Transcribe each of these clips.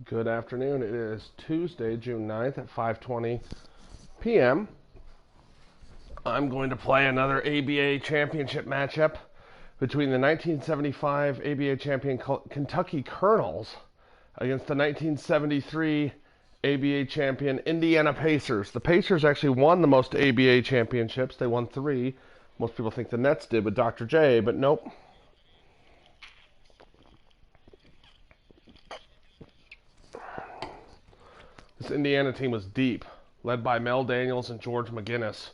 Good afternoon. It is Tuesday, June 9th at 5:20 p.m. I'm going to play another ABA championship matchup between the 1975 ABA champion Kentucky Colonels against the 1973 ABA champion Indiana Pacers. The Pacers actually won the most ABA championships. They won 3. Most people think the Nets did with Dr. J, but nope. This Indiana team was deep, led by Mel Daniels and George McGinnis.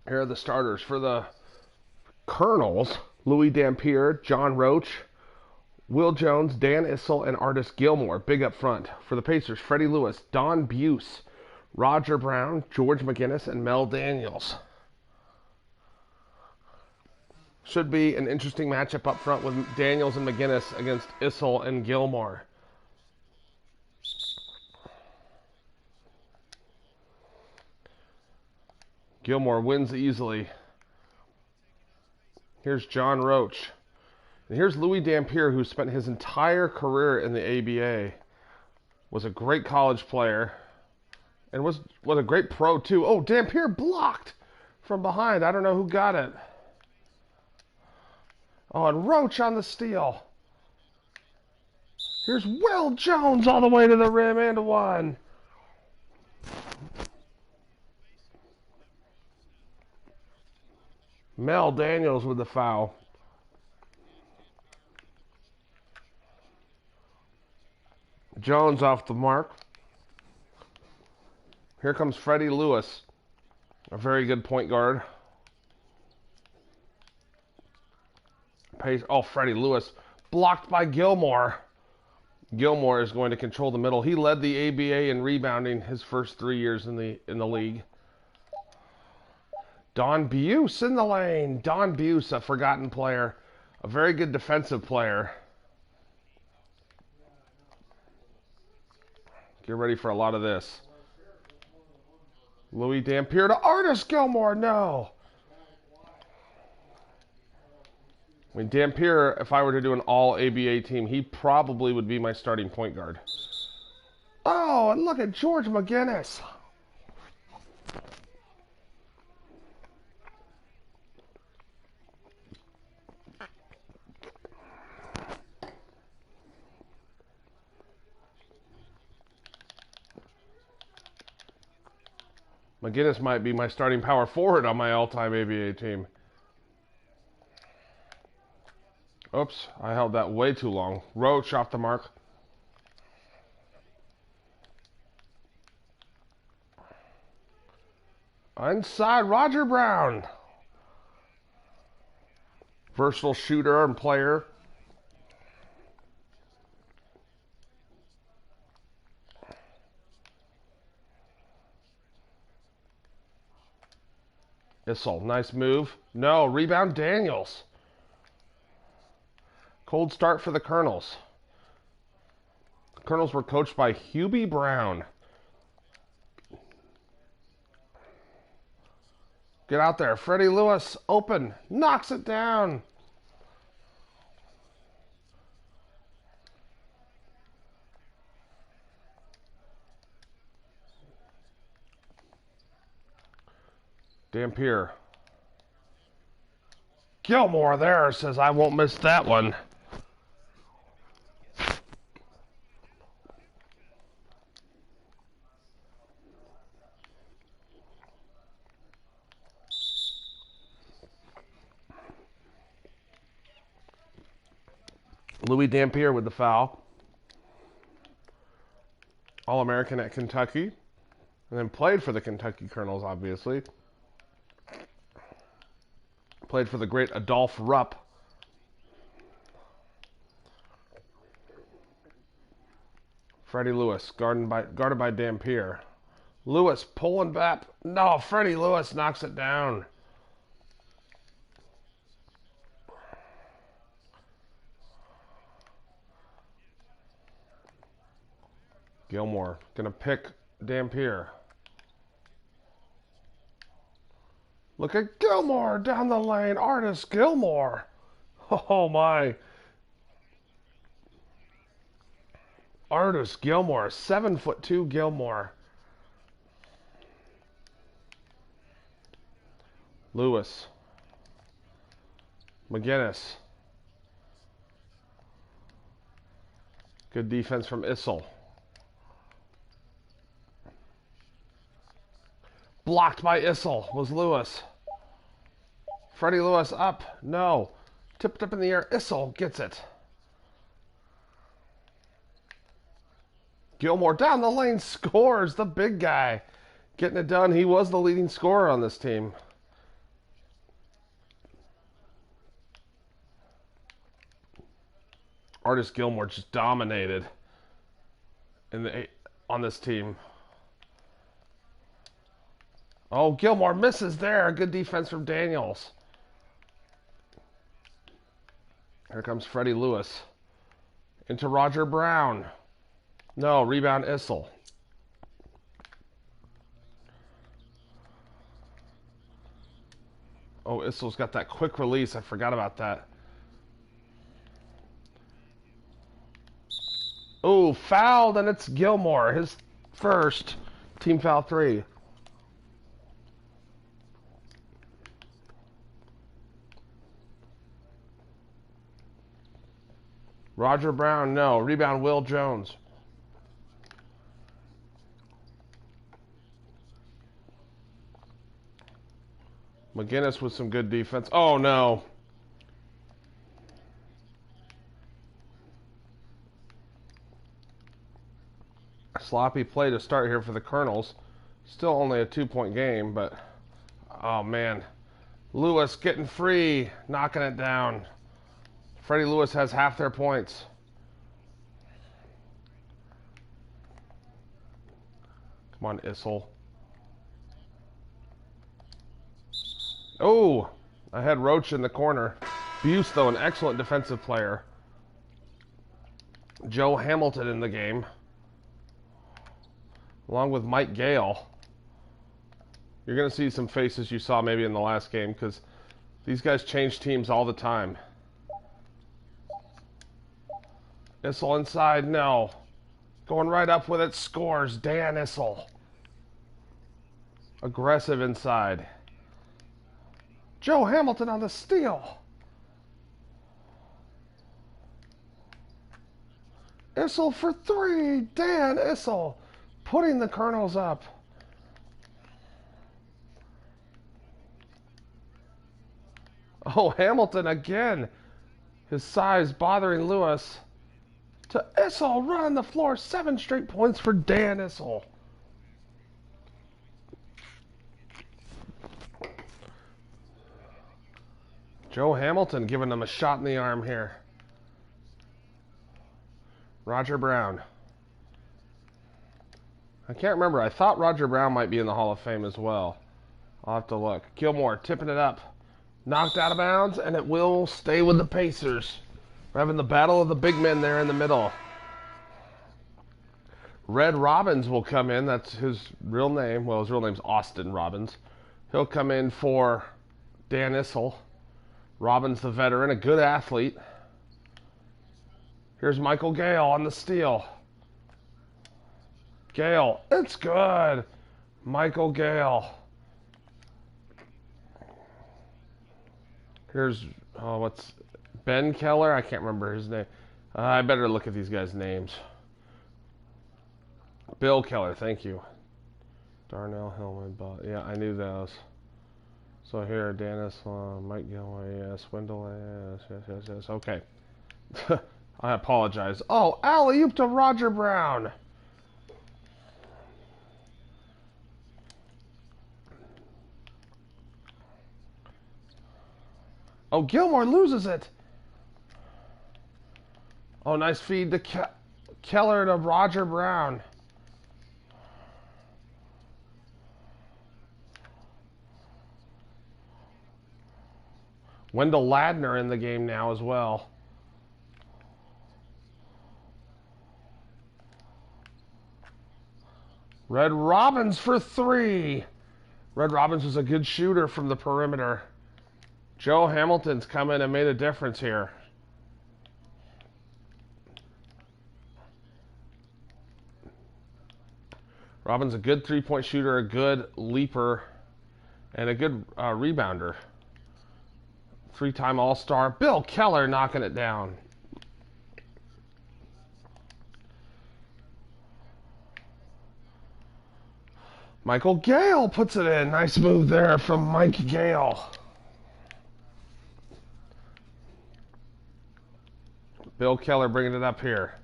Here are the starters. For the Colonels, Louis Dampier, John Roach, Will Jones, Dan Issel, and Artis Gilmore, big up front. For the Pacers, Freddie Lewis, Don Buse, Roger Brown, George McGinnis, and Mel Daniels. Should be an interesting matchup up front with Daniels and McGinnis against Issel and Gilmore. Gilmore wins easily. Here's John Roach. And here's Louis Dampier, who spent his entire career in the ABA. Was a great college player. And was a great pro, too. Oh, Dampier blocked from behind. I don't know who got it. Oh, and Roach on the steal. Here's Will Jones all the way to the rim and one. Mel Daniels with the foul. Jones off the mark. Here comes Freddie Lewis, a very good point guard. Freddie Lewis blocked by Gilmore. Gilmore is going to control the middle. He led the ABA in rebounding his first 3 years in the league. Don Buse in the lane. Don Buse, a forgotten player. A very good defensive player. Get ready for a lot of this. Louis Dampier to Artis Gilmore. No. I mean, Dampier, if I were to do an all-ABA team, he probably would be my starting point guard. Oh, and look at George McGinnis. McGinnis might be my starting power forward on my all-time ABA team. Oops, I held that way too long. Roach off the mark. Inside, Roger Brown. Versatile shooter and player. Issel, nice move. No, rebound Daniels. Cold start for the Colonels. The Colonels were coached by Hubie Brown. Get out there. Freddie Lewis, open. Knocks it down. Dampier. Gilmore there says, I won't miss that one. Louis Dampier with the foul. All-American at Kentucky. And then played for the Kentucky Colonels, obviously. Played for the great Adolph Rupp. Freddie Lewis, guarded by Dampier. Lewis pulling back. No, Freddie Lewis knocks it down. Gilmore gonna pick Dampier. Look at Gilmore down the lane. Artis Gilmore. Oh my. Artis Gilmore, 7'2" Gilmore. Lewis. McGinnis. Good defense from Issel. Blocked by Issel was Lewis. Freddie Lewis up. No. Tipped up in the air. Issel gets it. Gilmore down the lane scores. The big guy getting it done. He was the leading scorer on this team. Artis Gilmore just dominated on this team. Oh, Gilmore misses there. Good defense from Daniels. Here comes Freddie Lewis. Into Roger Brown. No, rebound Issel. Oh, Issel's got that quick release. I forgot about that. Oh, fouled, and it's Gilmore. His first. Team foul 3. Roger Brown, no. Rebound, Will Jones. McGinnis with some good defense. Oh, no. Sloppy play to start here for the Colonels. Still only a 2-point game, but... Oh, man. Lewis getting free. Knocking it down. Freddie Lewis has half their points. Come on, Issel. Oh, I had Roach in the corner. Buse, though, an excellent defensive player. Joe Hamilton in the game. Along with Mike Gale. You're going to see some faces you saw maybe in the last game because these guys change teams all the time. Issel inside, no. Going right up with it, scores. Dan Issel. Aggressive inside. Joe Hamilton on the steal. Issel for 3. Dan Issel putting the Colonels up. Oh, Hamilton again. His size bothering Lewis. To Issel, running the floor. 7 straight points for Dan Issel. Joe Hamilton giving them a shot in the arm here. Roger Brown. I can't remember. I thought Roger Brown might be in the Hall of Fame as well. I'll have to look. Gilmore tipping it up. Knocked out of bounds, and it will stay with the Pacers. We're having the battle of the big men there in the middle. Red Robbins will come in. That's his real name. Well, his real name's Austin Robbins. He'll come in for Dan Issel. Robbins, the veteran, a good athlete. Here's Michael Gale on the steal. Gale, it's good. Michael Gale. Here's, what's Ben Keller? I can't remember his name. I better look at these guys' names. Bill Keller, thank you. Darnell Hillman, yeah, I knew those. So here, Dennis, Mike Gilmore, yes, Wendell, yes, okay. I apologize. Oh, alley-oop to Roger Brown. Oh, Gilmore loses it. Oh, nice feed to Keller to Roger Brown. Wendell Ladner in the game now as well. Red Robbins for 3. Red Robbins was a good shooter from the perimeter. Joe Hamilton's come in and made a difference here. Robin's a good three-point shooter, a good leaper, and a good rebounder. Three-time All-Star. Bill Keller knocking it down. Michael Gale puts it in. Nice move there from Mike Gale. Bill Keller bringing it up here.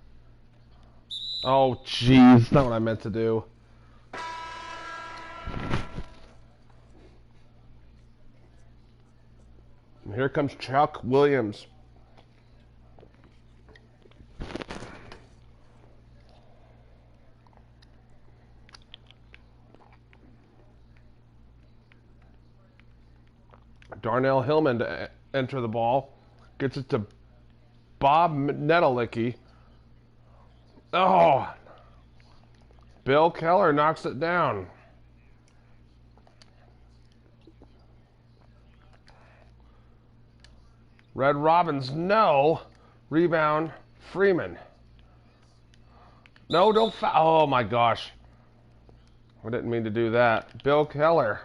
Oh, jeez. Not what I meant to do. And here comes Chuck Williams. Darnell Hillman to enter the ball. Gets it to Bob Nedelicki. Oh! Bill Keller knocks it down. Red Robbins, no. Rebound, Freeman. No, don't foul. Oh my gosh. I didn't mean to do that. Bill Keller.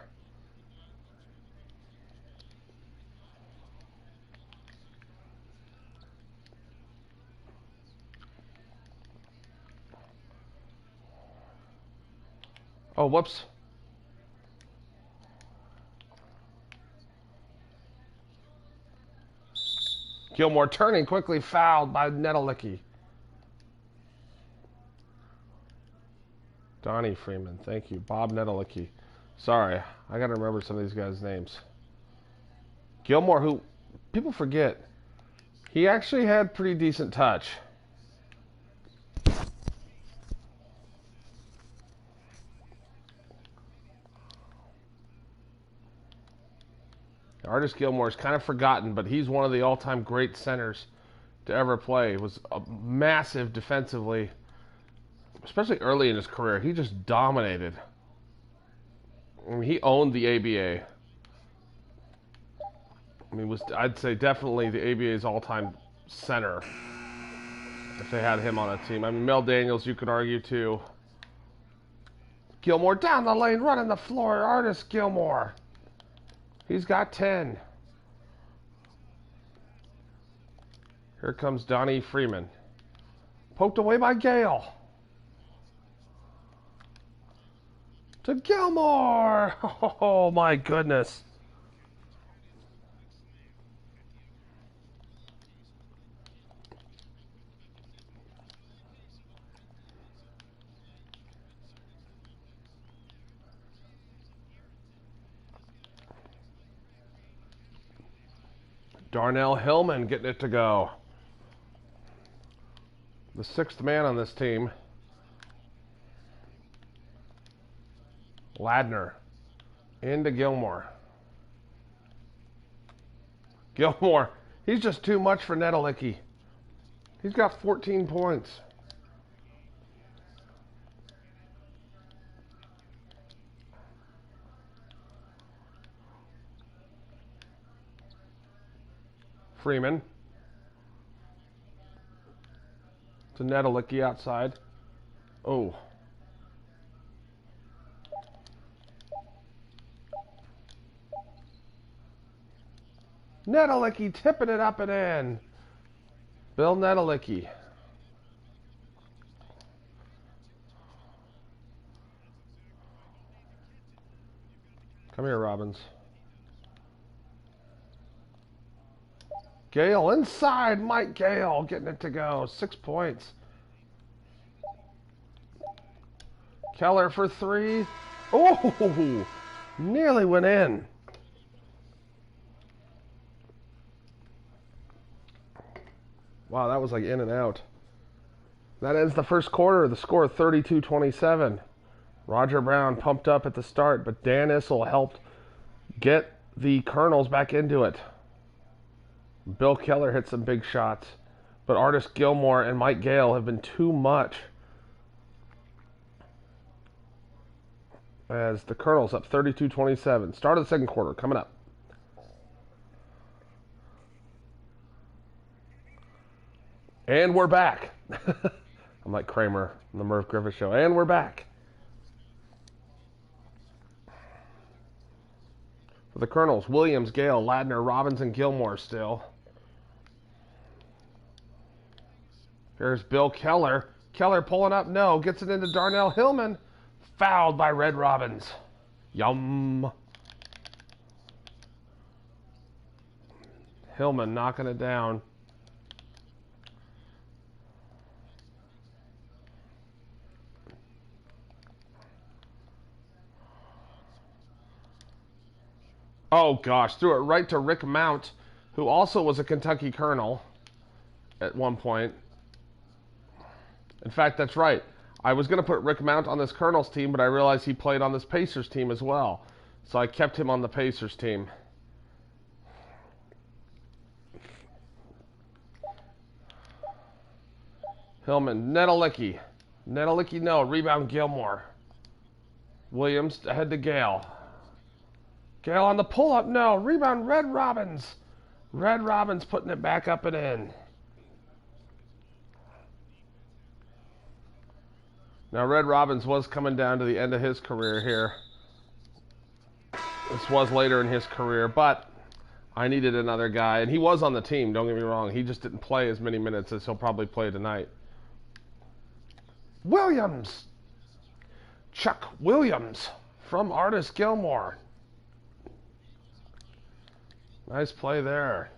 Oh, whoops. Gilmore turning, quickly fouled by Nedelicki. Donnie Freeman, thank you. Bob Nedelicki. Sorry, I got to remember some of these guys' names. Gilmore, who people forget, he actually had pretty decent touch. Artis Gilmore is kind of forgotten, but he's one of the all-time great centers to ever play. He was massive defensively, especially early in his career. He just dominated. I mean, he owned the ABA. I mean, I'd say definitely the ABA's all-time center if they had him on a team. I mean, Mel Daniels, you could argue too. Gilmore down the lane, running the floor. Artis Gilmore. He's got 10. Here comes Donnie Freeman. Poked away by Gale. To Gilmore. Oh, my goodness. Darnell Hillman getting it to go. The sixth man on this team. Ladner. Into Gilmore. Gilmore. He's just too much for Nedelicki. He's got 14 points. Freeman. To Nedelicki outside. Oh. Nedelicki tipping it up and in. Bill Nedelicki. Come here, Robbins. Gale inside. Mike Gale getting it to go. 6 points. Keller for 3. Oh, nearly went in. Wow, that was like in and out. That ends the first quarter. The score 32-27. Roger Brown pumped up at the start, but Dan Issel helped get the Colonels back into it. Bill Keller hit some big shots, but Artis Gilmore and Mike Gale have been too much. As the Colonels up 32-27. Start of the second quarter coming up. And we're back. I'm like Kramer on the Merv Griffith Show. And we're back. For the Colonels, Williams, Gale, Ladner, Robbins, and Gilmore still. Here's Bill Keller. Keller pulling up. No. Gets it into Darnell Hillman. Fouled by Red Robbins. Yum. Hillman knocking it down. Oh, gosh. Threw it right to Rick Mount, who also was a Kentucky Colonel at one point. In fact, that's right. I was going to put Rick Mount on this Colonels team, but I realized he played on this Pacers team as well. So I kept him on the Pacers team. Hillman, Nedelicki. Nedelicki, no. Rebound, Gilmore. Williams, ahead to Gale. Gale on the pull-up, no. Rebound, Red Robbins. Red Robbins putting it back up and in. Now, Red Robbins was coming down to the end of his career here. This was later in his career, but I needed another guy. And he was on the team, don't get me wrong. He just didn't play as many minutes as he'll probably play tonight. Williams. Chuck Williams from Artis Gilmore. Nice play there.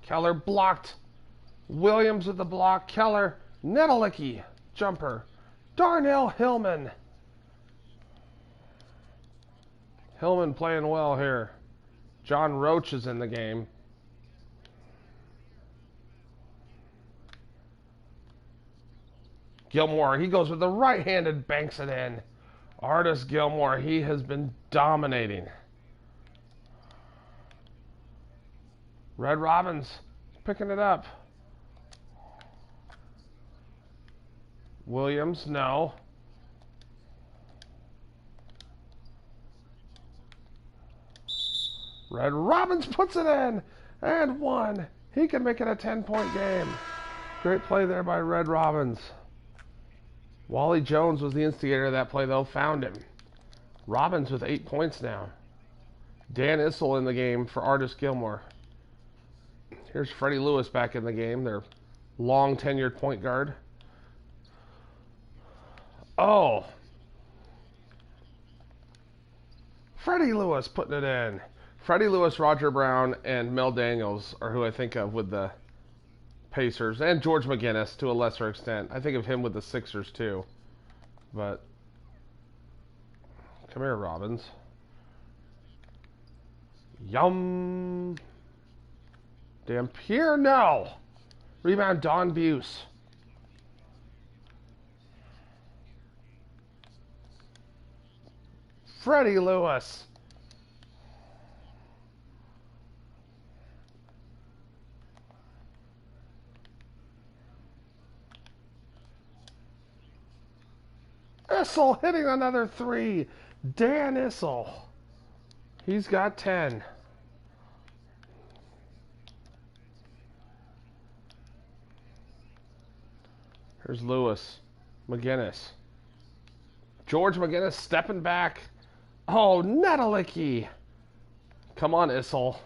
Keller blocked. Williams with the block. Keller. Nedelicki. Jumper. Darnell Hillman. Hillman playing well here. John Roach is in the game. Gilmore, he goes with the right-handed, banks it in. Artis Gilmore, he has been dominating. Red Robbins picking it up. Williams, no. Red Robbins puts it in. And one. He can make it a 10-point game. Great play there by Red Robbins. Wally Jones was the instigator of that play, though. Found him. Robbins with 8 points now. Dan Issel in the game for Artis Gilmore. Here's Freddie Lewis back in the game, their long-tenured point guard. Oh. Freddie Lewis putting it in. Freddie Lewis, Roger Brown, and Mel Daniels are who I think of with the Pacers. And George McGinnis to a lesser extent. I think of him with the Sixers too. But come here, Robbins. Yum. Dampier, no. Rebound, Don Buse. Freddie Lewis. Issel hitting another three. Dan Issel. He's got 10. Here's Lewis. McGinnis. George McGinnis stepping back. Oh, Nedelicki. Come on, Issel.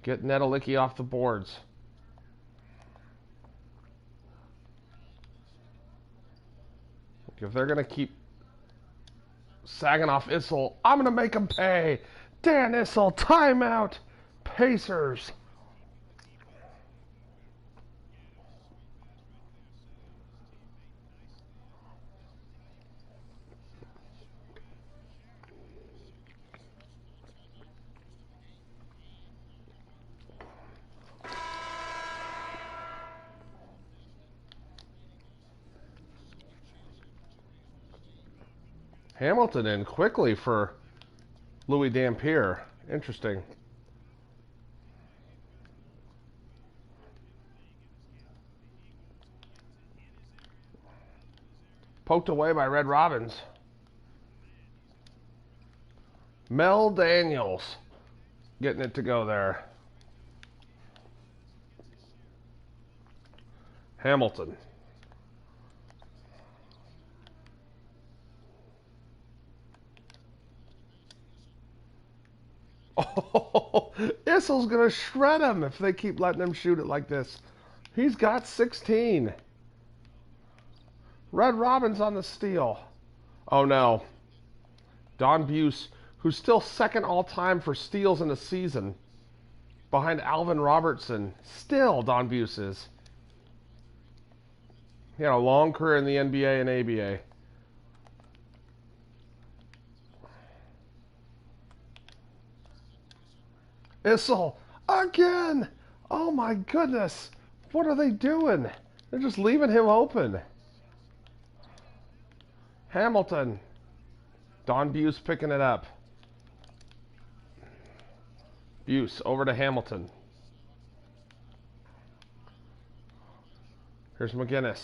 Get Nedelicki off the boards. If they're going to keep sagging off Issel, I'm going to make them pay. Dan Issel, timeout. Pacers. Hamilton in quickly for Louis Dampier. Interesting. Poked away by Red Robbins. Mel Daniels. getting it to go there. Hamilton. Oh, Issel's going to shred him if they keep letting him shoot it like this. He's got 16. Red Robin's on the steal. Oh, no. Don Buse, who's still second all-time for steals in a season, behind Alvin Robertson. Still, Don Buse is. He had a long career in the NBA and ABA. Issel, again! Oh my goodness! What are they doing? They're just leaving him open. Hamilton. Don Buse picking it up. Buse over to Hamilton. Here's McGinnis.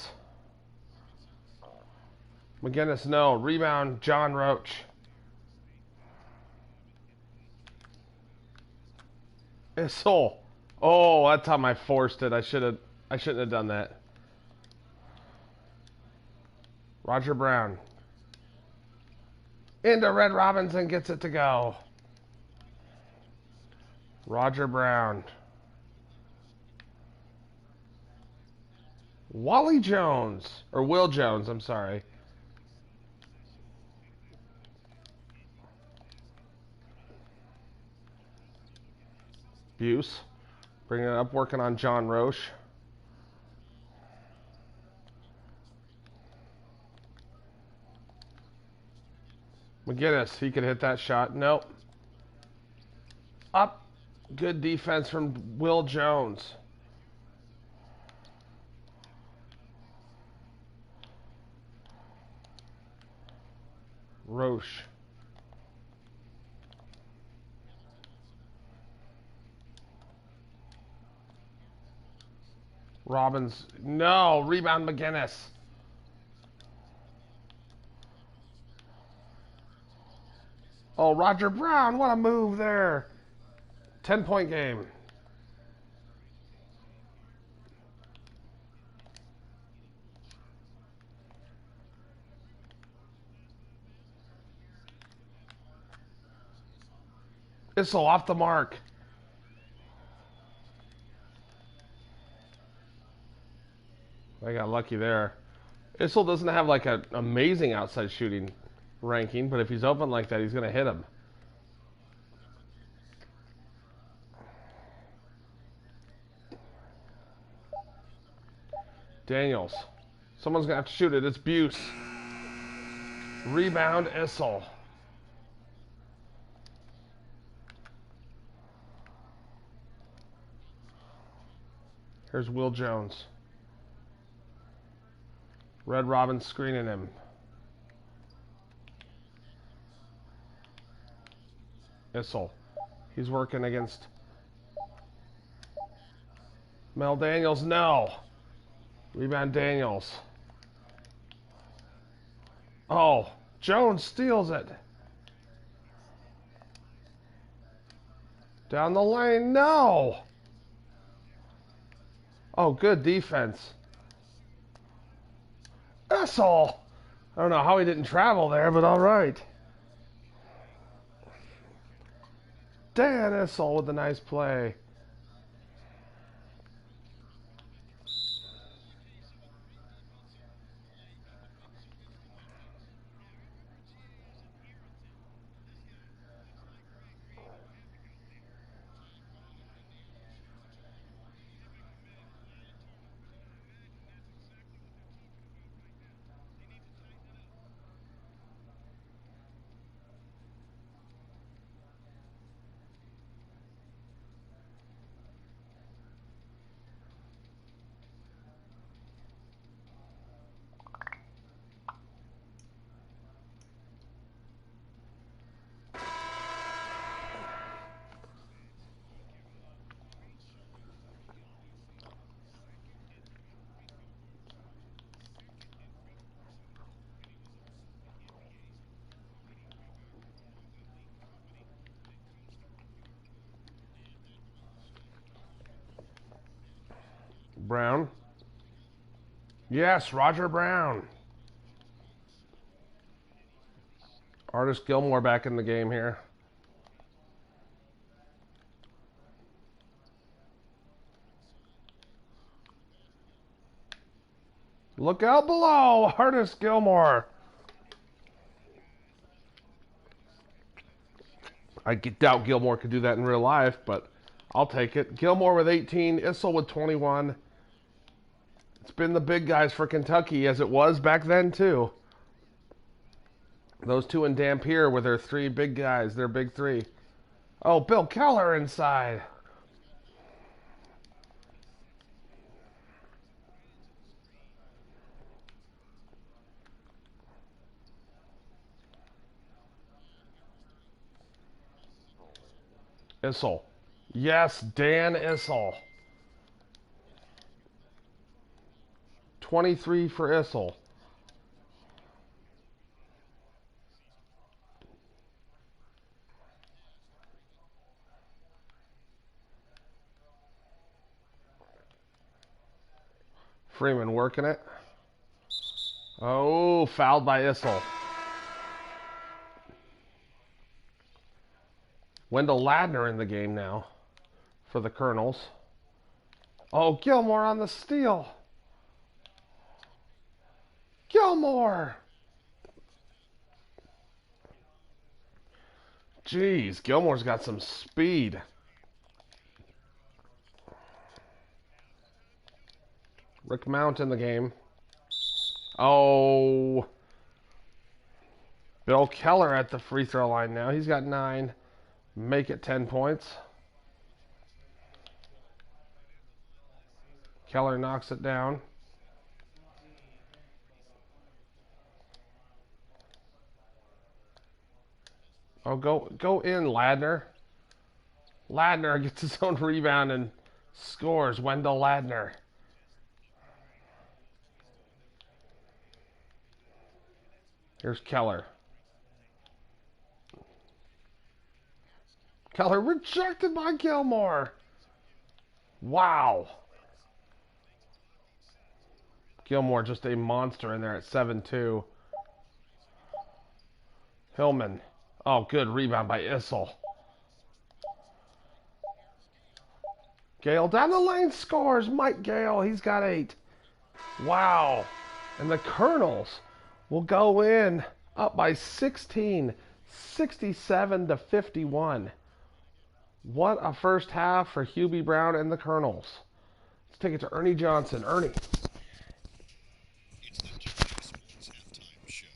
McGinnis, no. Rebound, John Roach. Issel. Oh, that time I forced it. I shouldn't have done that. Roger Brown. Into Red Robinson, gets it to go. Roger Brown. Wally Jones. Or Will Jones, I'm sorry. Buse. Bringing it up, working on John Roche. McGinnis, he could hit that shot. Nope. Up. Good defense from Will Jones. Roche. Robbins. No. Rebound McGinnis. Oh, Roger Brown. What a move there. 10-point game. Issel off the mark. I got lucky there. Issel doesn't have like an amazing outside shooting ranking, but if he's open like that, he's going to hit him. Daniels. Someone's going to have to shoot it. It's Buse. Rebound, Issel. Here's Will Jones. Red Robin screening him. Issel. He's working against Mel Daniels. No. Rebound Daniels. Oh, Jones steals it. Down the lane. No. Oh, good defense. Issel. I don't know how he didn't travel there, but all right. Dan Issel with a nice play. Brown. Yes, Roger Brown. Artis Gilmore back in the game here. Look out below, Artis Gilmore. I doubt Gilmore could do that in real life, but I'll take it. Gilmore with 18, Issel with 21. It's been the big guys for Kentucky, as it was back then, too. Those two in Dampier with their three big guys, their big three. Oh, Bill Keller inside. Issel. Yes, Dan Issel. 23 for Issel. Freeman working it. Oh, fouled by Issel. Wendell Ladner in the game now for the Colonels. Oh, Gilmore on the steal. Gilmore! Jeez, Gilmore's got some speed. Rick Mount in the game. Oh. Bill Keller at the free throw line now. He's got 9. Make it 10 points. Keller knocks it down. Oh, go in, Ladner. Ladner gets his own rebound and scores. Wendell Ladner. Here's Keller. Keller rejected by Gilmore. Wow. Gilmore just a monster in there at 7-2. Hillman. Oh, good rebound by Issel. Gale down the lane scores. Mike Gale, he's got 8. Wow. And the Colonels will go in up by 16, 67-51. What a first half for Hubie Brown and the Colonels. Let's take it to Ernie Johnson. Ernie. It's the GK Sports Halftime Show.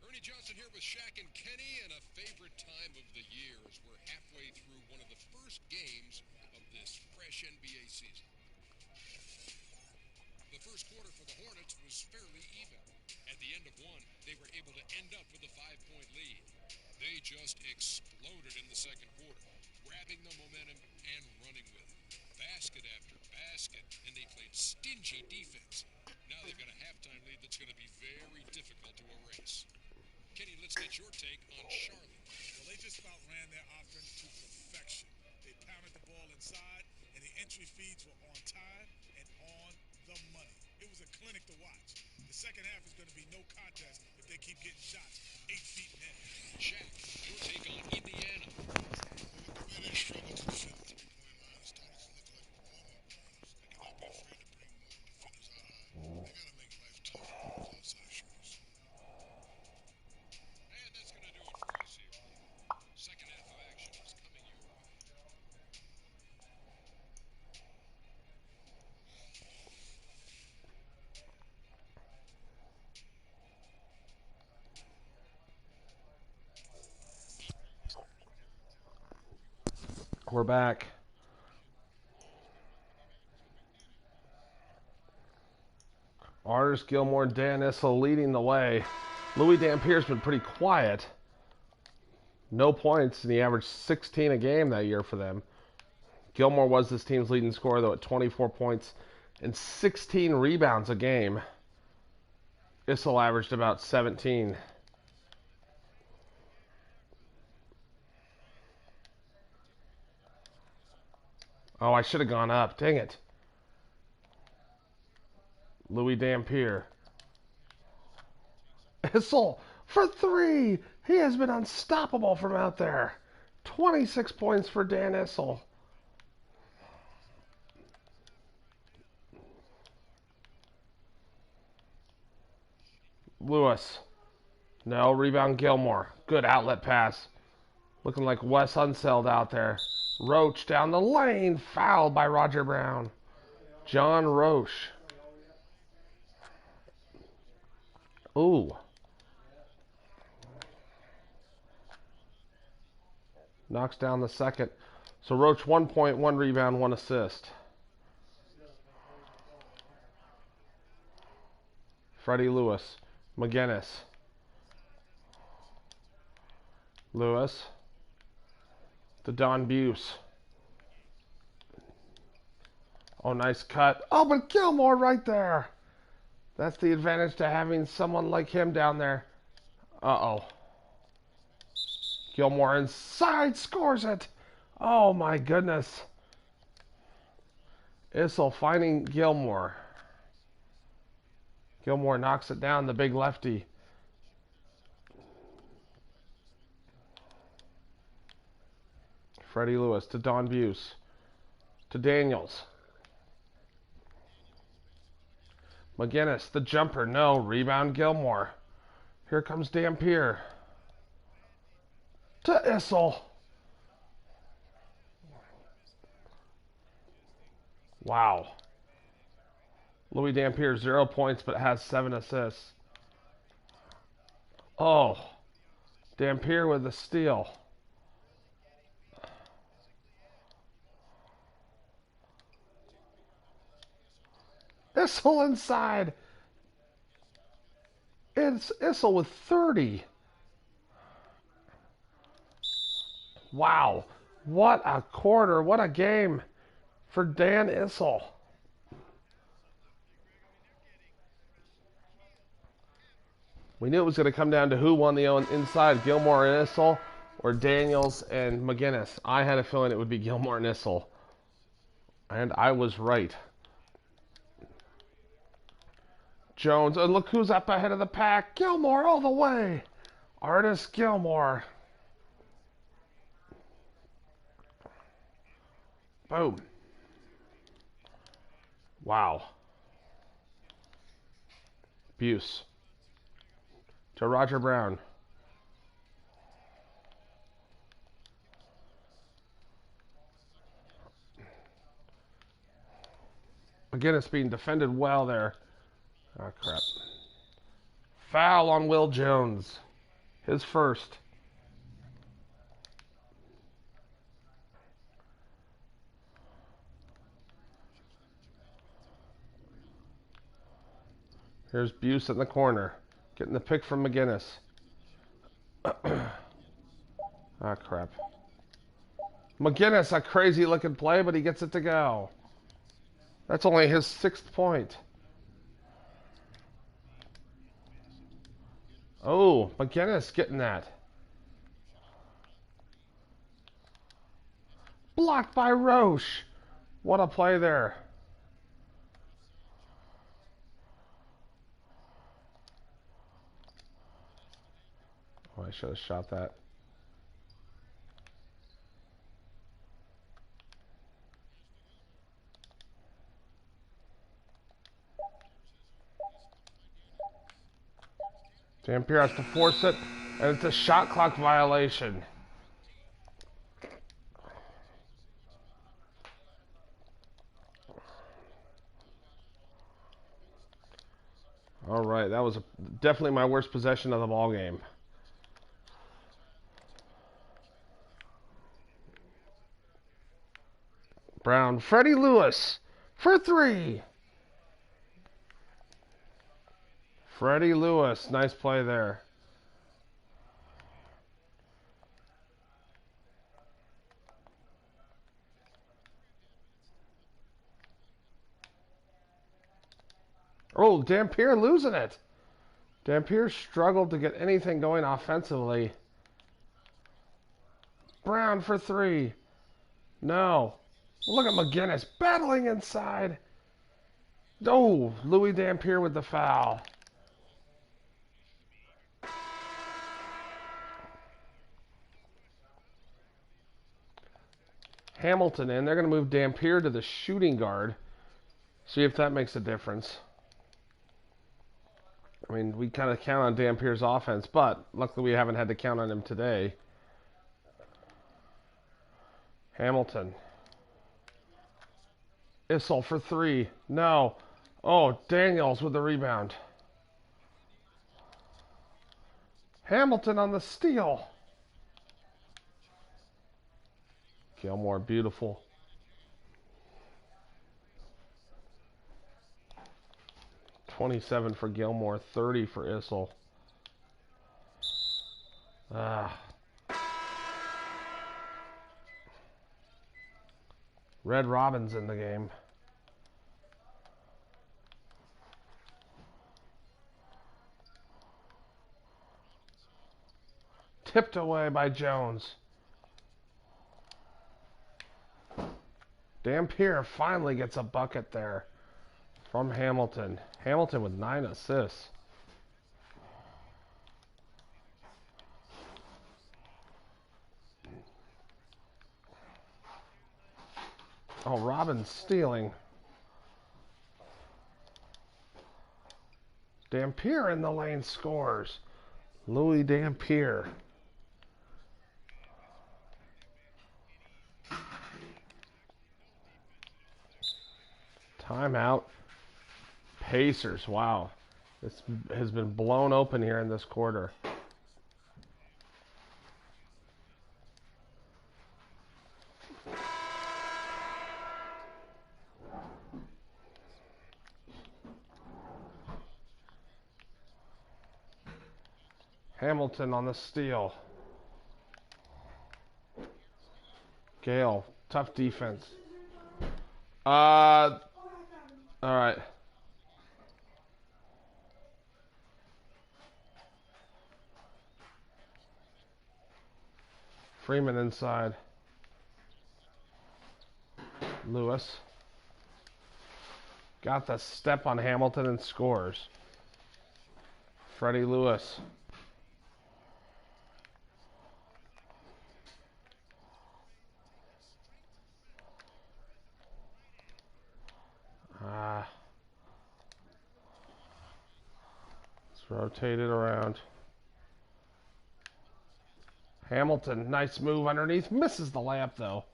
Ernie Johnson here with Shaq and Kenny, and a favorite time of the year as we're halfway through one of the first games of this fresh NBA season. The first quarter for the Hornets was fairly even. At the end of one, they were able to end up with a 5-point lead. They just exploded in the second quarter, grabbing the momentum and running with it. Basket after basket, and they played stingy defense. Now they've got a halftime lead that's going to be very difficult to erase. Kenny, let's get your take on Charlotte. Well, they just about ran their offense to perfection. They pounded the ball inside, and the entry feeds were on time and on the money. It was a clinic to watch. The second half is going to be no contest if they keep getting shots 8 feet in. Shaq, your take on Indiana. The way they struggle to defend the three-point line is starting to look like Walmart Browns. They cannot be afraid to bring more defenders out high. They got to make life tough on those outside shooters. And that's going to do it for us here. Second half of action is coming your way. We're back. Artis Gilmore, Dan Issel leading the way. Louis Dampier's been pretty quiet. No points, and he averaged 16 a game that year for them. Gilmore was this team's leading scorer, though, at 24 points and 16 rebounds a game. Issel averaged about 17. Oh, I should have gone up. Dang it. Louis Dampier. Issel for 3. He has been unstoppable from out there. 26 points for Dan Issel. Lewis. No, rebound Gilmore. Good outlet pass. Looking like Wes Unseld out there. Roach down the lane. Fouled by Roger Brown. John Roche. Ooh. Knocks down the second. So Roach 1 point, 1 rebound, 1 assist. Freddie Lewis. McGinnis. Lewis. To Don Buse. Oh, nice cut. Oh, but Gilmore right there. That's the advantage to having someone like him down there. Uh-oh. Gilmore inside, scores it. Oh, my goodness. Issel finding Gilmore. Gilmore knocks it down, the big lefty. Freddie Lewis to Don Buse. To Daniels. McGinnis, the jumper. No. Rebound Gilmore. Here comes Dampier. To Issel. Wow. Louis Dampier, 0 points, but has 7 assists. Oh. Dampier with the steal. Issel inside. It's Issel with 30. Wow. What a quarter. What a game for Dan Issel. We knew it was going to come down to who won the inside, Gilmore and Issel or Daniels and McGinnis. I had a feeling it would be Gilmore and Issel. And I was right. Jones, and look who's up ahead of the pack. Gilmore all the way. Artis Gilmore. Boom. Wow. Buse. To Roger Brown. Again, it's being defended well there. Oh, crap. Foul on Will Jones. His first. Here's Buse in the corner. Getting the pick from McGinnis. Ah, crap. McGinnis, a crazy looking play, but he gets it to go. That's only his 6th point. Oh, McGinnis getting that. Blocked by Roche. What a play there. Oh, I should have shot that. Dampier has to force it, and it's a shot clock violation. All right, that was definitely my worst possession of the ball game. Brown, Freddie Lewis for 3. Freddie Lewis, nice play there. Oh, Dampier losing it. Dampier struggled to get anything going offensively. Brown for 3. No. Look at McGinnis battling inside. Oh, Louis Dampier with the foul. Hamilton in. They're going to move Dampier to the shooting guard. See if that makes a difference. I mean, we kind of count on Dampier's offense, but luckily we haven't had to count on him today. Hamilton. Issel for three. No. Oh, Daniels with the rebound. Hamilton on the steal. Gilmore, beautiful. $27 for Gilmore, $30 for Issel. Red Robin's in the game. Tipped away by Jones. Dampier finally gets a bucket there from Hamilton. Hamilton with 9 assists. Oh, Robin's stealing. Dampier in the lane scores. Louis Dampier. Timeout. Pacers. Wow. This has been blown open here in this quarter. Hamilton on the steal. Gale, tough defense. All right. Freeman inside. Lewis. Got the step on Hamilton and scores. Freddie Lewis. Let's rotate it around. Hamilton, nice move underneath. Misses the layup, though.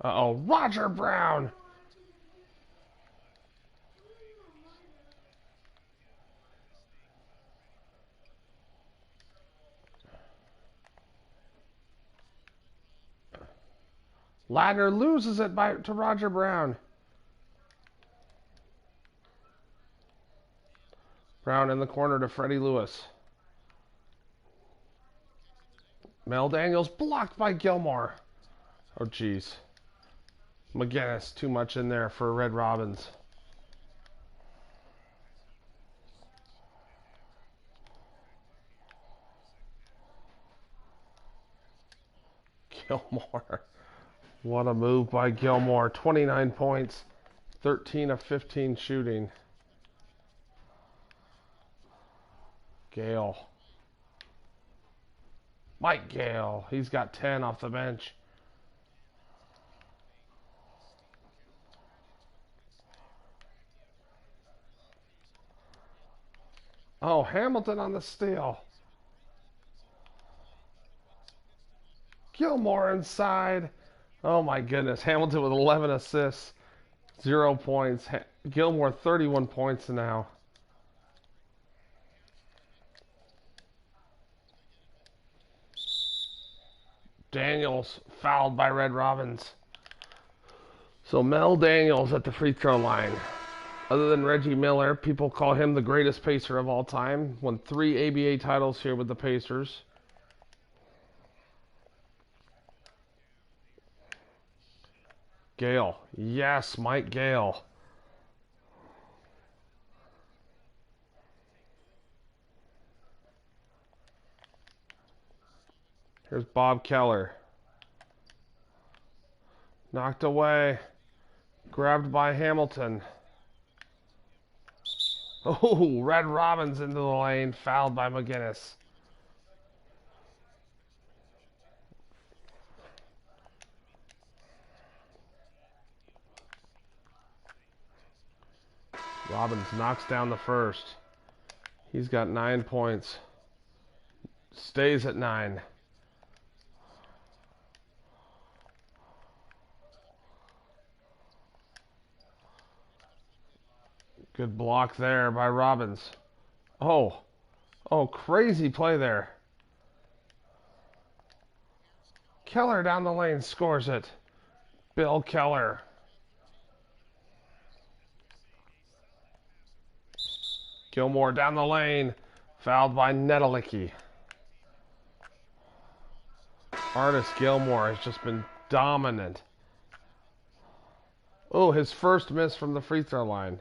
Uh-oh, Roger Brown. Ladner loses it to Roger Brown. Brown in the corner to Freddie Lewis. Mel Daniels blocked by Gilmore. Oh, jeez. McGinnis, too much in there for Red Robins. Gilmore. What a move by Gilmore. 29 points. 13 of 15 shooting. Gale. Mike Gale. He's got 10 off the bench. Oh, Hamilton on the steal. Gilmore inside. Oh my goodness. Hamilton with 11 assists. 0 points. Gilmore 31 points now. Daniels fouled by Red Robins. So Mel Daniels at the free throw line. Other than Reggie Miller, people call him the greatest Pacer of all time. Won 3 ABA titles here with the Pacers. Gale. Yes, Mike Gale. Here's Bob Keller. Knocked away. Grabbed by Hamilton. Oh, Red Robbins into the lane. Fouled by McGinnis. Robbins knocks down the first. He's got 9 points. Stays at 9. Good block there by Robbins. Oh, crazy play there. Keller down the lane scores it. Bill Keller. Gilmore down the lane. Fouled by Nedelicki. Artis Gilmore has just been dominant. Oh, his first miss from the free throw line.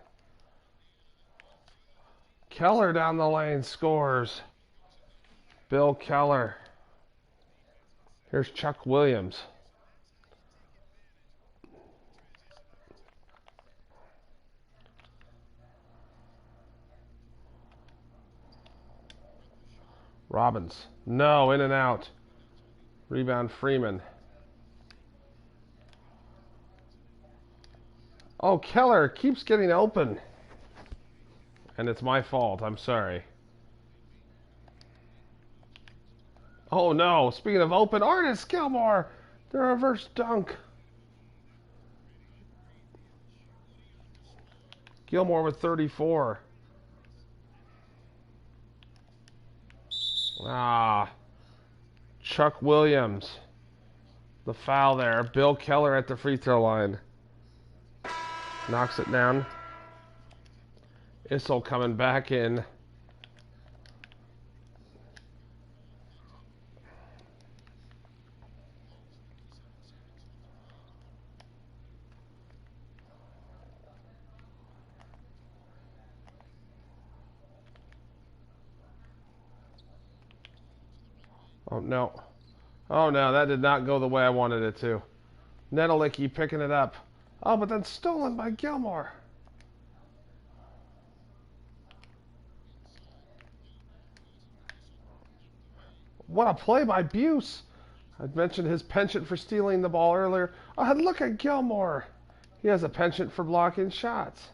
Keller down the lane scores. Bill Keller. Here's Chuck Williams. Robbins. No, in and out. Rebound Freeman. Oh, Keller keeps getting open. And it's my fault. I'm sorry. Oh no, speaking of open, Artis Gilmore. The reverse dunk. Gilmore with 34. Chuck Williams. The foul there. Bill Keller at the free throw line. Knocks it down. Issel coming back in. Oh no. Oh no, that did not go the way I wanted it to. Nedelicki picking it up. Oh, but then stolen by Gilmore. What a play by Buse. I'd mentioned his penchant for stealing the ball earlier. Oh, look at Gilmore. He has a penchant for blocking shots.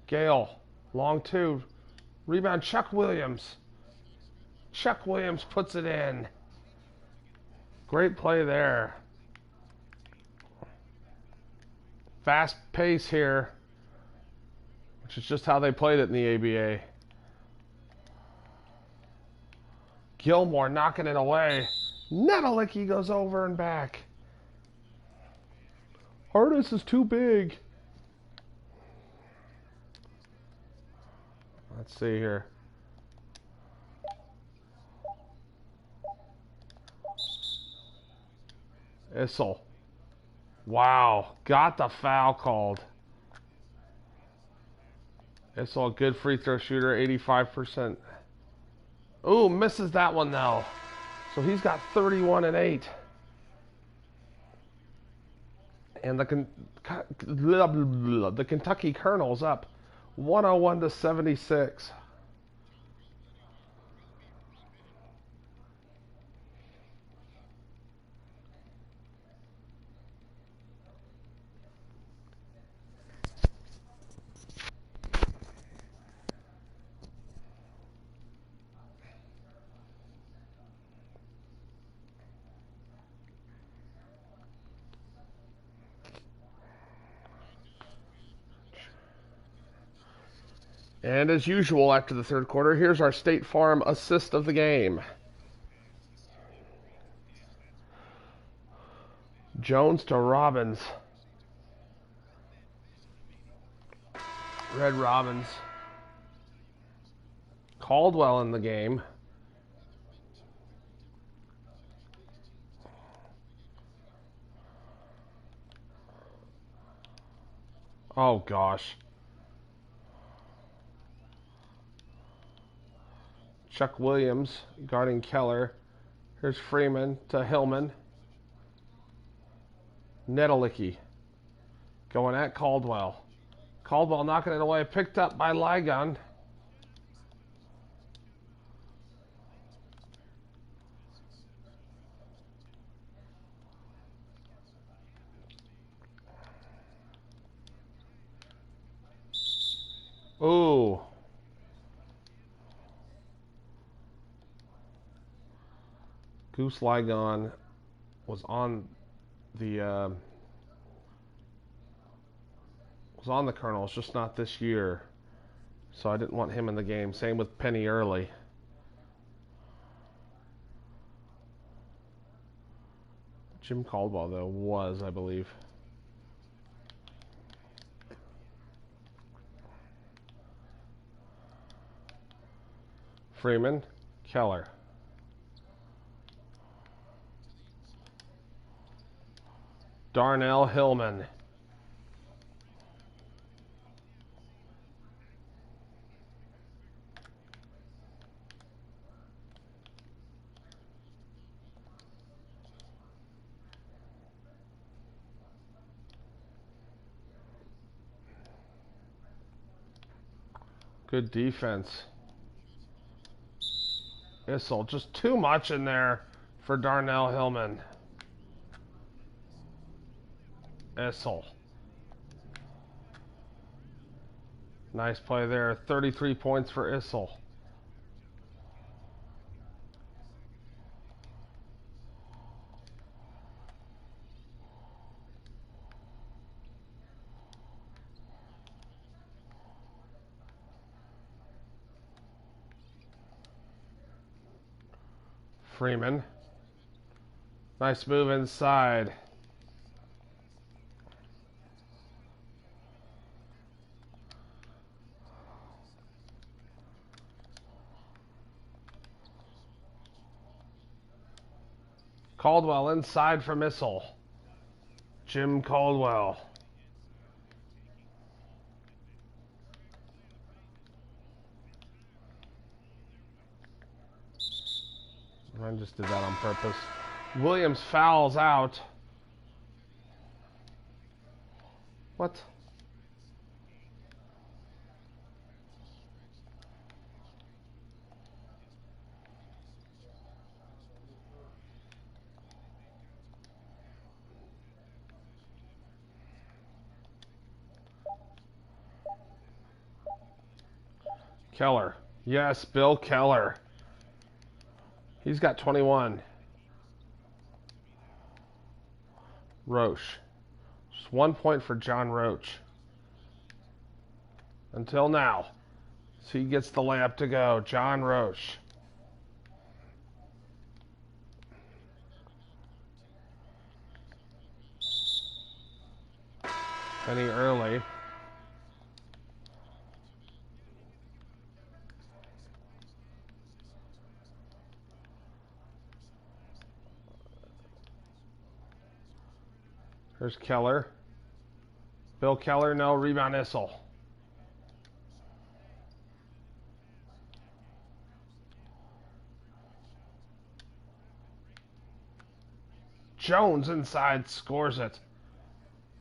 Gale, long two. Rebound, Chuck Williams. Chuck Williams puts it in. Great play there. Fast pace here, which is just how they played it in the ABA. Gilmore knocking it away. Nedelicki goes over and back. Artis is too big. Let's see here. Issel. Wow. Got the foul called. Issel, a good free throw shooter, 85%. Ooh, misses that one though. So he's got 31 and 8. And the Kentucky Colonels up 101 to 76. And as usual, after the third quarter, here's our State Farm assist of the game. Jones to Robbins. Red Robbins. Caldwell in the game. Oh gosh. Chuck Williams guarding Keller. Here's Freeman to Hillman. Nedelicki going at Caldwell. Caldwell knocking it away, picked up by Ligon. Ooh. Goose Ligon was on the Colonels, just not this year. So I didn't want him in the game. Same with Penny Early. Jim Caldwell, though, was, I believe. Freeman, Keller. Darnell Hillman. Good defense. Issel, just too much in there for Darnell Hillman. Issel. Nice play there. 33 points for Issel. Freeman. Nice move inside. Caldwell inside for Issel. Jim Caldwell. I just did that on purpose. Williams fouls out. What? Keller. Yes, Bill Keller. He's got 21. Roche. Just 1 point for John Roach. Until now. So he gets the layup to go. John Roche. Penny Early. There's Keller. Bill Keller, no. Rebound Issel. Jones inside scores it.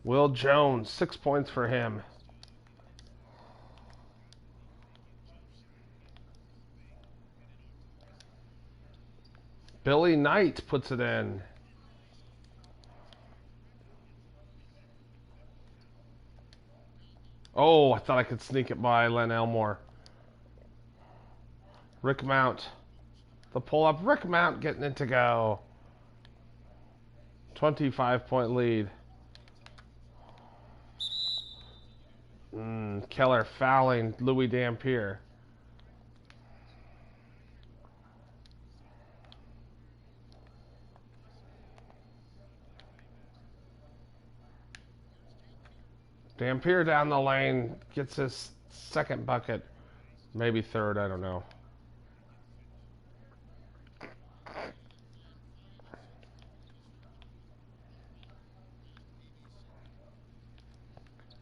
Will Jones, 6 points for him. Billy Knight puts it in. Oh, I thought I could sneak it by Len Elmore. Rick Mount. The pull-up. Rick Mount getting it to go. 25-point lead. Keller fouling Louis Dampier. Dampier down the lane gets his second bucket. Maybe third, I don't know.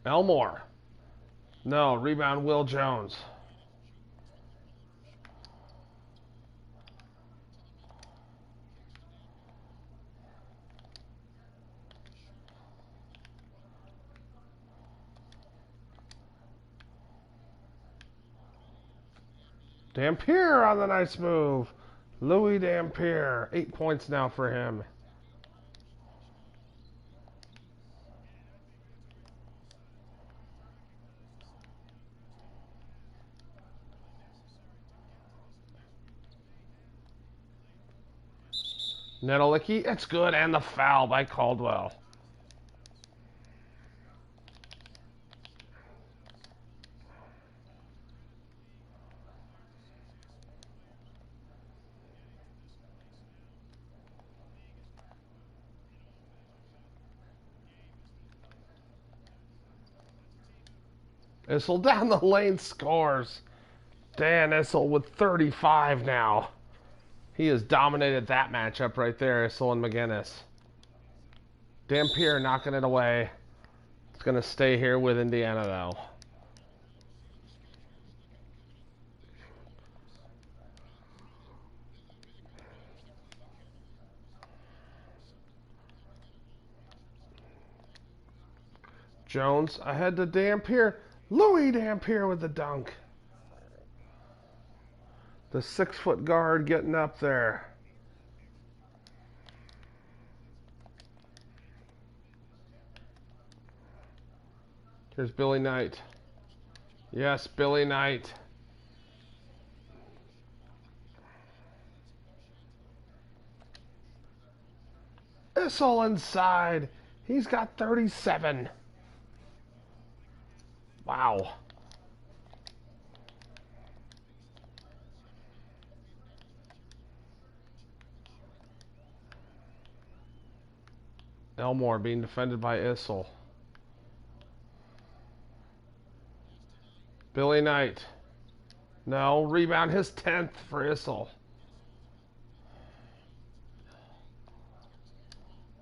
Elmore. No, rebound Will Jones. Dampier on the nice move. Louis Dampier. 8 points now for him. Nedelicki, it's good, and the foul by Caldwell. Issel down the lane scores. Dan Issel with 35 now. He has dominated that matchup right there, Issel and McGinnis. Dampier knocking it away. It's going to stay here with Indiana, though. Jones ahead to Dampier. Louis Dampier with the dunk. The 6-foot guard getting up there. Here's Billy Knight. Yes, Billy Knight. Issel inside. He's got 37. Wow. Elmore being defended by Issel. Billy Knight. No, rebound, his 10th for Issel.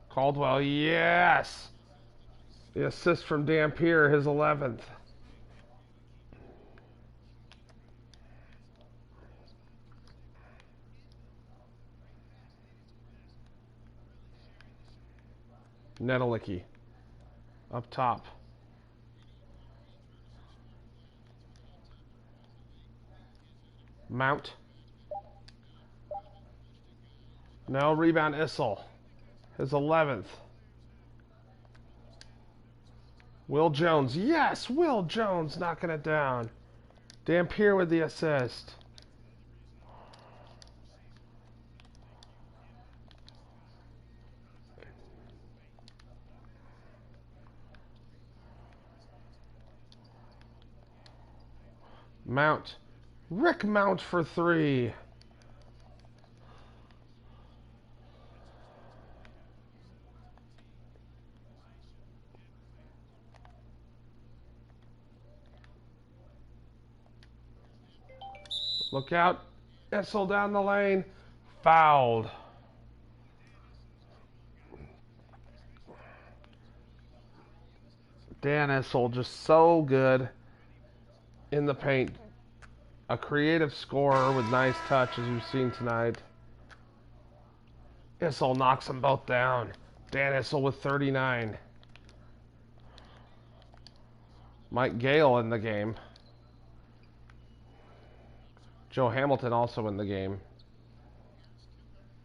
Caldwell, yes. The assist from Dampier, his 11th. Nedelicki up top. Mount. No, rebound Issel. His 11th. Will Jones. Yes, Will Jones knocking it down. Dampier with the assist. Mount. Rick Mount for 3. Look out. Issel down the lane. Fouled. Dan Issel just so good in the paint. A creative scorer with nice touch, as you've seen tonight. Issel knocks them both down. Dan Issel with 39. Mike Gale in the game. Joe Hamilton also in the game.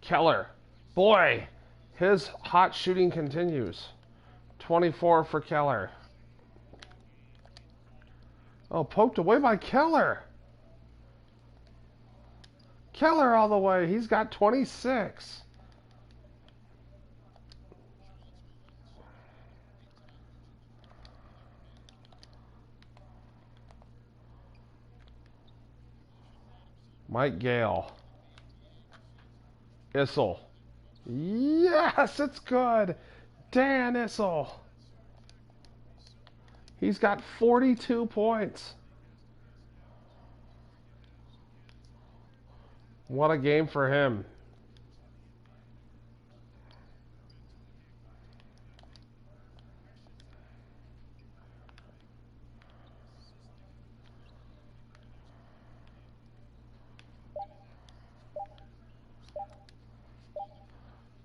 Keller. Boy, his hot shooting continues. 24 for Keller. Oh, poked away by Keller. Keller all the way. He's got 26. Mike Gale. Issel. Yes, it's good. Dan Issel. He's got 42 points. What a game for him.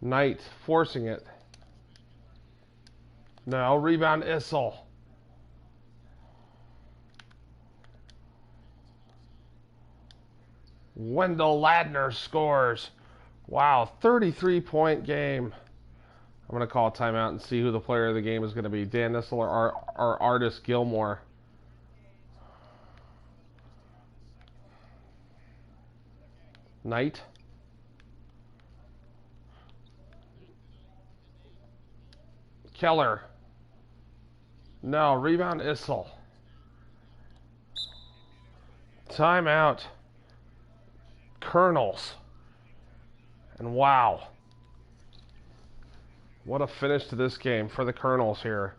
Knight forcing it. No, rebound Issel. Wendell Ladner scores. Wow, 33-point game. I'm going to call a timeout and see who the player of the game is going to be. Dan Issel or Artis Gilmore. Knight. Keller. No, rebound Issel. Timeout. Colonels. And wow. What a finish to this game for the Colonels here.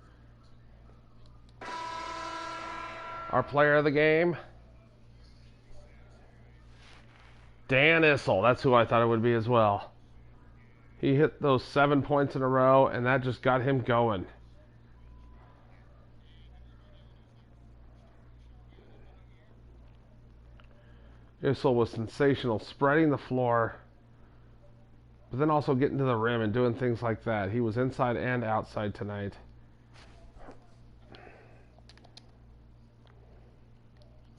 Our player of the game, Dan Issel. That's who I thought it would be as well. He hit those 7 points in a row, and that just got him going. Issel was sensational, spreading the floor, but then also getting to the rim and doing things like that. He was inside and outside tonight.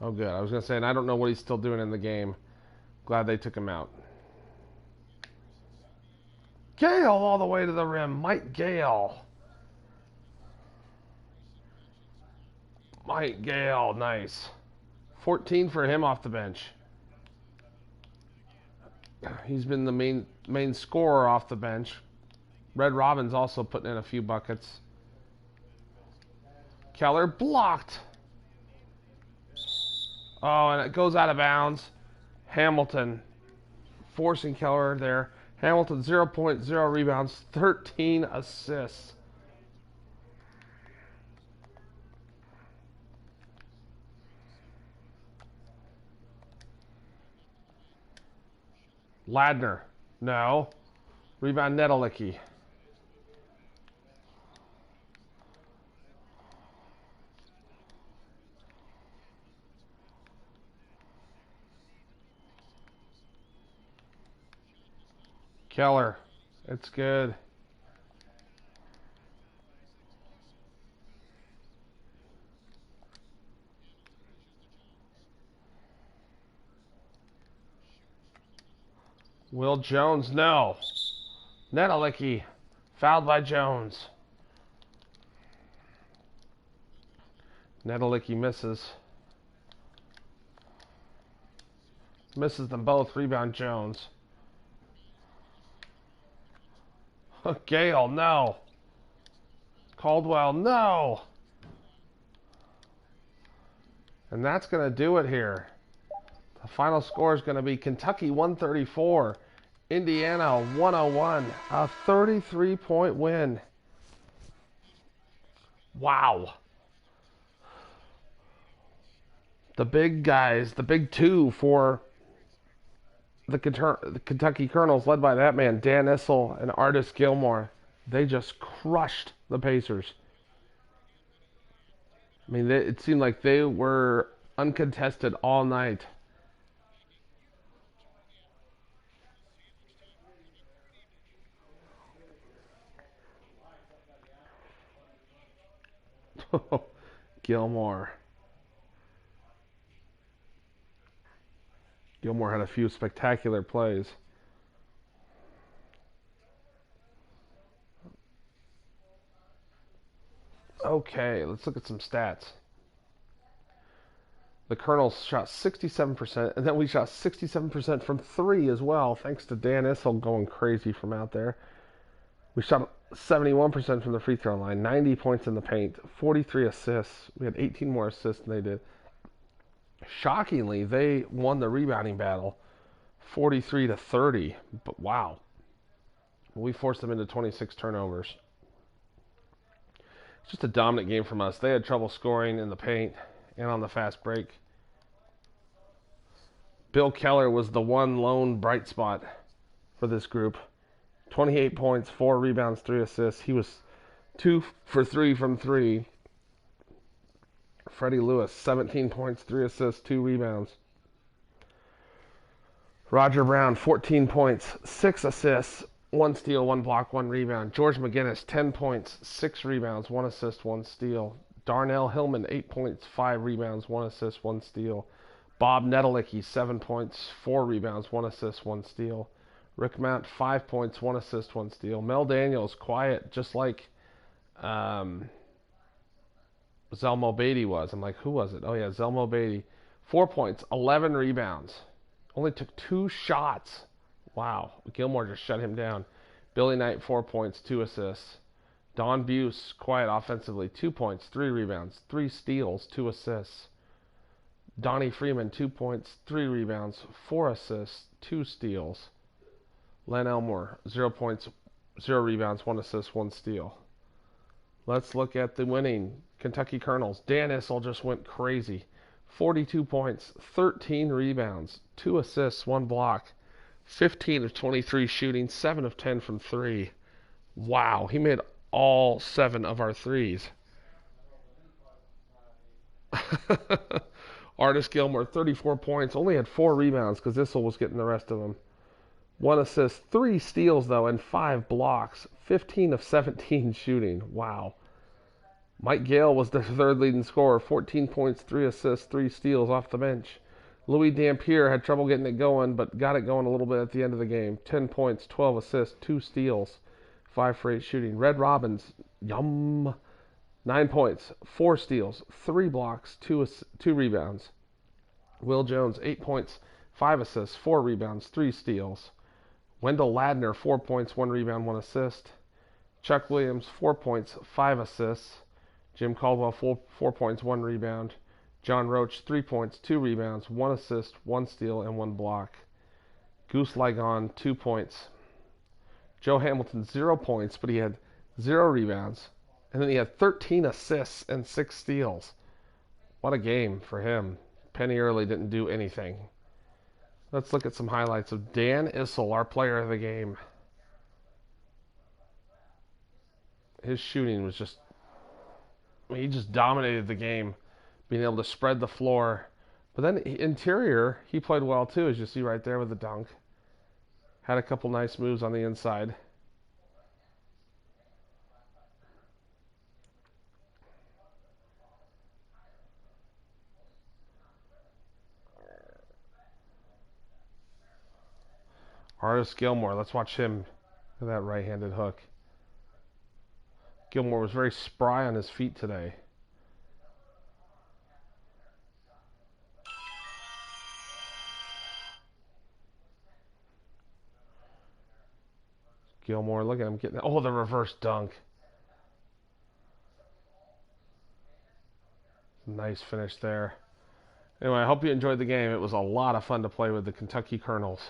Oh, good. I was going to say, and I don't know what he's still doing in the game. Glad they took him out. Gale all the way to the rim. Mike Gale. Mike Gale, nice. 14 for him off the bench. He's been the main scorer off the bench. Red Robin's also putting in a few buckets. Keller blocked. Oh, and it goes out of bounds. Hamilton forcing Keller there. Hamilton 0.0 rebounds, 13 assists. Ladner, no. Rebound Nedelicki. Keller, it's good. Will Jones, no. Nedelicki, fouled by Jones. Nedelicki misses. Misses them both. Rebound Jones. Gale, no. Caldwell, no. And that's going to do it here. The final score is going to be Kentucky 134, Indiana 101. A 33-point win. Wow. The big guys, the big two for the Kentucky Colonels, led by that man, Dan Issel and Artis Gilmore. They just crushed the Pacers. I mean, it seemed like they were uncontested all night. Gilmore. Gilmore had a few spectacular plays. Okay, let's look at some stats. The Colonels shot 67%, and then we shot 67% from three as well, thanks to Dan Issel going crazy from out there. We shot 71% from the free throw line, 90 points in the paint, 43 assists. We had 18 more assists than they did. Shockingly, they won the rebounding battle, 43-30. But wow, we forced them into 26 turnovers. It's just a dominant game from us. They had trouble scoring in the paint and on the fast break. Bill Keller was the one lone bright spot for this group. 28 points, 4 rebounds, 3 assists. He was 2 for 3 from 3. Freddie Lewis, 17 points, 3 assists, 2 rebounds. Roger Brown, 14 points, 6 assists, 1 steal, 1 block, 1 rebound. George McGinnis, 10 points, 6 rebounds, 1 assist, 1 steal. Darnell Hillman, 8 points, 5 rebounds, 1 assist, 1 steal. Bob Nedelicki, 7 points, 4 rebounds, 1 assist, 1 steal. Rick Mount, 5 points, 1 assist, 1 steal. Mel Daniels, quiet, just like Zelmo Beatty was. I'm like, who was it? Oh, yeah, Zelmo Beatty. 4 points, 11 rebounds. Only took 2 shots. Wow. Gilmore just shut him down. Billy Knight, 4 points, 2 assists. Don Buse, quiet offensively, 2 points, 3 rebounds, 3 steals, 2 assists. Donnie Freeman, 2 points, 3 rebounds, 4 assists, 2 steals. Len Elmore, 0 points, 0 rebounds, 1 assist, 1 steal. Let's look at the winning Kentucky Colonels. Dan Issel just went crazy. 42 points, 13 rebounds, 2 assists, 1 block. 15 of 23 shooting, 7 of 10 from 3. Wow, he made all 7 of our threes. Artis Gilmore, 34 points, only had 4 rebounds because Issel was getting the rest of them. 1 assist, 3 steals though, and 5 blocks. 15 of 17 shooting. Wow. Mike Gale was the third leading scorer, 14 points, 3 assists, 3 steals off the bench. Louis Dampier had trouble getting it going, but got it going a little bit at the end of the game. 10 points, 12 assists, 2 steals, 5 for 8 shooting. Red Robbins, 9 points, 4 steals, 3 blocks, 2 rebounds. Will Jones, 8 points, 5 assists, 4 rebounds, 3 steals. Wendell Ladner, 4 points, 1 rebound, 1 assist. Chuck Williams, 4 points, 5 assists. Jim Caldwell, 4 points, 1 rebound. John Roach, 3 points, 2 rebounds, 1 assist, 1 steal, and 1 block. Goose Ligon, 2 points. Joe Hamilton, 0 points, but he had 0 rebounds. And then he had 13 assists and 6 steals. What a game for him. Penny Early didn't do anything. Let's look at some highlights of Dan Issel, our player of the game. His shooting was just... he just dominated the game, being able to spread the floor. But then interior, he played well too, as you see right there with the dunk. Had a couple nice moves on the inside. Artis Gilmore, let's watch him with that right-handed hook. Gilmore was very spry on his feet today. Gilmore, look at him getting... oh, the reverse dunk. Nice finish there. Anyway, I hope you enjoyed the game. It was a lot of fun to play with the Kentucky Colonels.